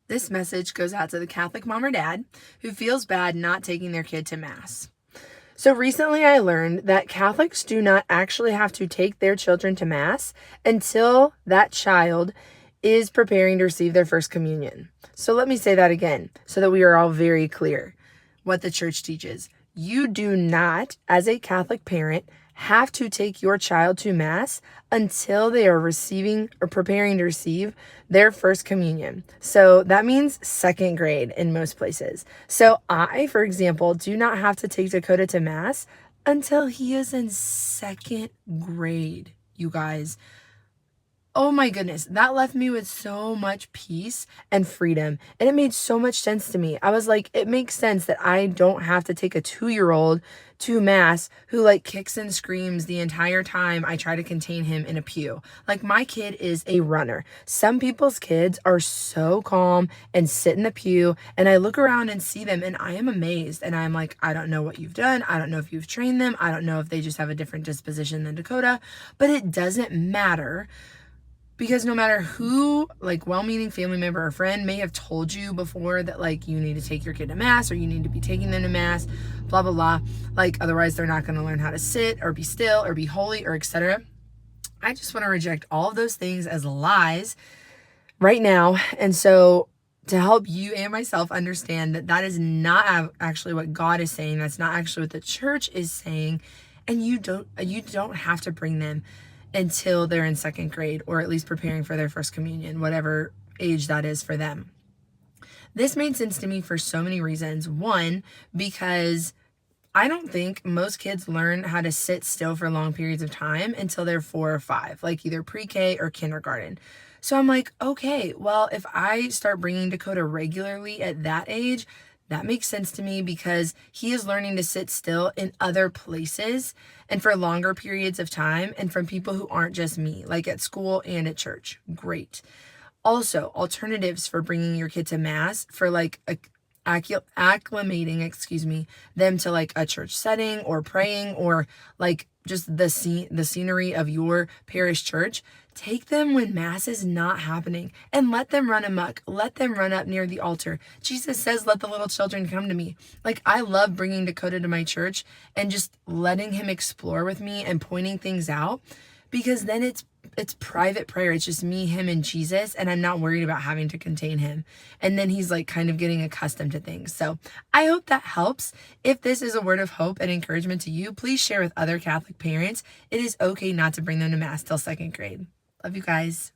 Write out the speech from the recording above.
This message goes out to the Catholic mom or dad who feels bad not taking their kid to Mass. So recently I learned that Catholics do not actually have to take their children to Mass until that child is preparing to receive their first communion. So let me say that again so that we are all very clear what the church teaches. You do not, as a Catholic parent, have to take your child to Mass until they are receiving or preparing to receive their first communion. So that means second grade in most places. So I, for example, do not have to take Dakota to Mass until he is in second grade, you guys. Oh my goodness, that left me with so much peace and freedom. And it made so much sense to me. I was like, it makes sense that I don't have to take a 2-year-old to Mass who like kicks and screams the entire time I try to contain him in a pew. Like, my kid is a runner. Some people's kids are so calm and sit in the pew, and I look around and see them and I am amazed. And I'm like, I don't know what you've done. I don't know if you've trained them. I don't know if they just have a different disposition than Dakota, but it doesn't matter. Because no matter who, like, well-meaning family member or friend may have told you before that, like, you need to take your kid to Mass or you need to be taking them to Mass, blah, blah, blah. Like, otherwise they're not going to learn how to sit or be still or be holy or etc. I just want to reject all of those things as lies right now. And so to help you and myself understand that that is not actually what God is saying, that's not actually what the church is saying, and you don't have to bring them until they're in second grade, or at least preparing for their first communion, whatever age that is for them. This made sense to me for so many reasons. One, because I don't think most kids learn how to sit still for long periods of time until they're 4 or 5, like either pre-K or kindergarten. So I'm like, okay, well, if I start bringing Dakota regularly at that age, that makes sense to me because he is learning to sit still in other places and for longer periods of time and from people who aren't just me, like at school and at church. Great. Also, alternatives for bringing your kid to Mass for like acclimating, them to like a church setting or praying or like just the scenery of your parish church. Take them when Mass is not happening and let them run amok. Let them run up near the altar. Jesus says, let the little children come to me. Like, I love bringing Dakota to my church and just letting him explore with me and pointing things out, because then it's private prayer. It's just me, him, and Jesus, and I'm not worried about having to contain him. And then he's like kind of getting accustomed to things. So I hope that helps. If this is a word of hope and encouragement to you, please share with other Catholic parents. It is okay not to bring them to Mass till second grade. Love you guys.